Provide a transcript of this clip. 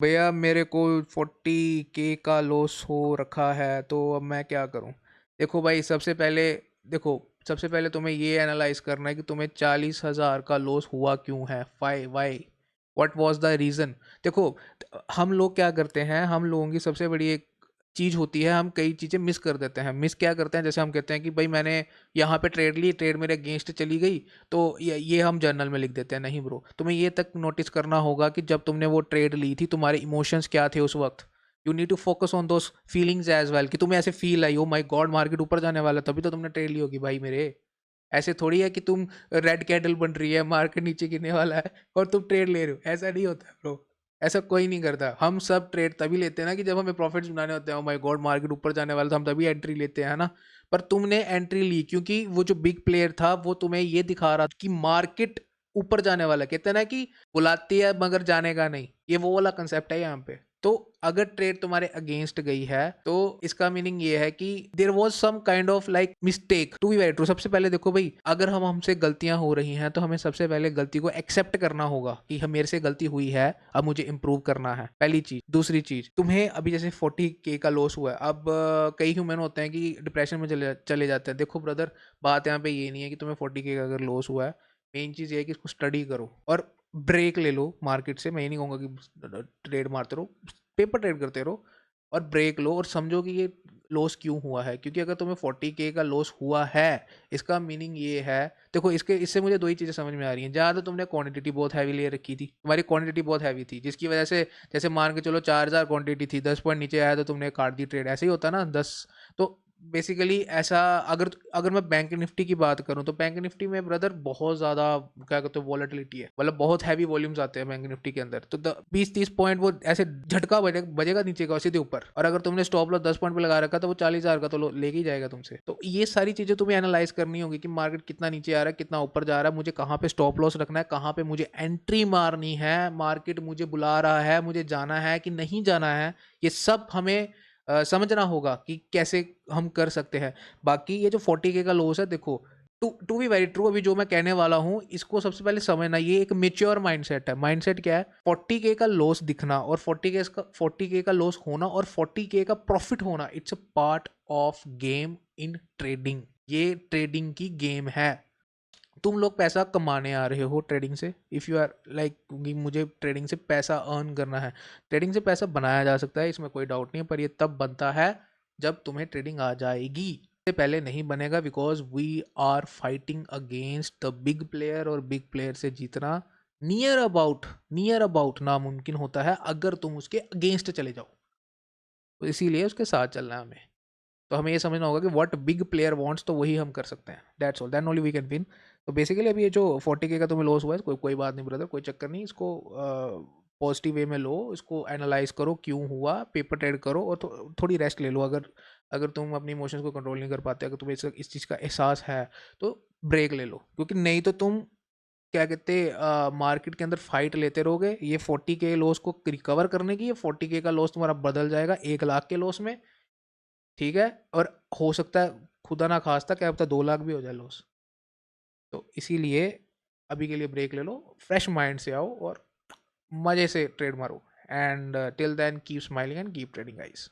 भैया मेरे को 40K का लॉस हो रखा है, तो अब मैं क्या करूं? देखो भाई, सबसे पहले तुम्हें ये एनालाइज करना है कि तुम्हें 40,000 का लॉस हुआ क्यों है। Why what was the reason? देखो, हम लोग क्या करते हैं, हम लोगों की सबसे बड़ी एक चीज़ होती है, हम कई चीज़ें मिस कर देते हैं। मिस क्या करते हैं, जैसे हम कहते हैं कि भाई मैंने यहाँ पे ट्रेड ली, ट्रेड मेरे अगेंस्ट चली गई, तो ये हम जर्नल में लिख देते हैं। नहीं ब्रो, तुम्हें ये तक नोटिस करना होगा कि जब तुमने वो ट्रेड ली थी, तुम्हारे इमोशंस क्या थे उस वक्त। You need to focus on those feelings as well, कि तुम्हें ऐसे फील आई, ओ माई गॉड मार्केट ऊपर जाने वाला है, तभी तो तुमने ट्रेड ली होगी भाई मेरे। ऐसे थोड़ी है कि तुम रेड कैंडल बन रही है, मार्केट नीचे गिरने वाला है और तुम ट्रेड ले रहे हो। ऐसा नहीं होता ब्रो, ऐसा कोई नहीं करता। हम सब ट्रेड तभी लेते हैं ना कि जब हमें प्रॉफिट्स बनाने होते हैं। ओ माय गॉड मार्केट ऊपर जाने वाला था, हम तभी एंट्री लेते हैं, है ना। पर तुमने एंट्री ली क्योंकि वो जो बिग प्लेयर था वो तुम्हें ये दिखा रहा था कि मार्केट ऊपर जाने वाला है। कहते हैं ना कि बुलाती है मगर जाने का नहीं, ये वो वाला कंसेप्ट है यहाँ पे। तो अगर ट्रेड तुम्हारे अगेंस्ट गई है तो इसका मीनिंग ये है कि there was some kind of like mistake. To be very true, सबसे पहले देखो भाई, अगर हमसे गलतियां हो रही हैं तो हमें सबसे पहले गलती को एक्सेप्ट करना होगा कि हम मेरे से गलती हुई है, अब मुझे इंप्रूव करना है, पहली चीज। दूसरी चीज, तुम्हें अभी जैसे 40K का लॉस हुआ है, अब कई ह्यूमन होते हैं कि डिप्रेशन में चले जाते हैं। देखो ब्रदर, बात यहाँ पे ये नहीं है कि तुम्हें 40K का अगर लॉस हुआ है, मेन चीज ये है कि इसको स्टडी करो और ब्रेक ले लो मार्केट से। मैं ये नहीं कहूँगा कि ट्रेड मारते रहो, पेपर ट्रेड करते रहो, और ब्रेक लो और समझो कि ये लॉस क्यों हुआ है। क्योंकि अगर तुम्हें 40K का लॉस हुआ है, इसका मीनिंग ये है, देखो इससे मुझे दो ही चीज़ें समझ में आ रही हैं। ज़्यादा तुमने क्वांटिटी बहुत हैवी ले रखी थी, तुम्हारी क्वांटिटी बहुत हैवी थी, जिसकी वजह से जैसे मान के चलो 4,000 क्वांटिटी थी, 10 पॉइंट नीचे आया तो तुमने काट दी ट्रेड। ऐसे ही होता ना 10। तो बेसिकली ऐसा, अगर अगर मैं बैंक निफ्टी की बात करूं तो बैंक निफ्टी में ब्रदर बहुत ज़्यादा क्या कहते हैं वॉलेटिलिटी है, मतलब बहुत हैवी वॉल्यूम्स आते हैं बैंक निफ्टी के अंदर। तो 20-30 पॉइंट वो ऐसे झटका बजेगा नीचे का सीधे ऊपर, और अगर तुमने स्टॉप लॉस 10 पॉइंट पे लगा रखा तो वो 40,000 का तो लेके ही जाएगा तुमसे। तो ये सारी चीज़ें तुम्हें एनालाइज करनी होगी कि मार्केट कितना नीचे आ रहा है, कितना ऊपर जा रहा है, मुझे कहाँ पे स्टॉप लॉस रखना है, कहाँ पे मुझे एंट्री मारनी है, मार्केट मुझे बुला रहा है, मुझे जाना है कि नहीं जाना है। ये सब हमें समझना होगा कि कैसे हम कर सकते हैं। बाकी ये जो 40K का लॉस है, देखो, टू बी वेरी ट्रू, अभी जो मैं कहने वाला हूँ इसको सबसे पहले समझना, ये एक मेच्योर माइंडसेट है। माइंडसेट क्या है? 40K का लॉस दिखना और 40K का लॉस होना और 40K का प्रॉफिट होना, it's a part of game in trading. ये ट्रेडिंग की गेम है। तुम लोग पैसा कमाने आ रहे हो ट्रेडिंग से। इफ़ यू आर लाइक मुझे ट्रेडिंग से पैसा अर्न करना है, ट्रेडिंग से पैसा बनाया जा सकता है, इसमें कोई डाउट नहीं है। पर ये तब बनता है जब तुम्हें ट्रेडिंग आ जाएगी, इससे पहले नहीं बनेगा। Because we are fighting against the big player, और बिग प्लेयर से जीतना नियर अबाउट नामुमकिन होता है अगर तुम उसके अगेंस्ट चले जाओ। तो इसीलिए उसके साथ चलना है हमें। तो हमें ये समझना होगा कि व्हाट बिग प्लेयर वांट्स, तो वही हम कर सकते हैं। That's all, then only we can win. तो बेसिकली अभी ये जो 40K का तुम्हें लॉस हुआ है, कोई बात नहीं ब्रदर, कोई चक्कर नहीं। इसको पॉजिटिव वे में लो, इसको एनालाइज करो क्यों हुआ, पेपर ट्रेड करो और थोड़ी रेस्ट ले लो। अगर अगर तुम अपनी इमोशंस को कंट्रोल नहीं कर पाते, अगर तुम्हें इस चीज़ का एहसास है, तो ब्रेक ले लो। क्योंकि नहीं तो तुम क्या कहते मार्केट के अंदर फाइट लेते रहोगे। ये 40K लॉस को रिकवर करने की, ये 40K का लॉस तुम्हारा बदल जाएगा 1 लाख के लॉस में। ठीक है, और हो सकता है खुदा ना खास्ता क्या पता 2 लाख भी हो जाए लॉस। तो इसीलिए अभी के लिए ब्रेक ले लो, फ्रेश माइंड से आओ और मज़े से ट्रेड मारो। And till then keep smiling and keep trading guys.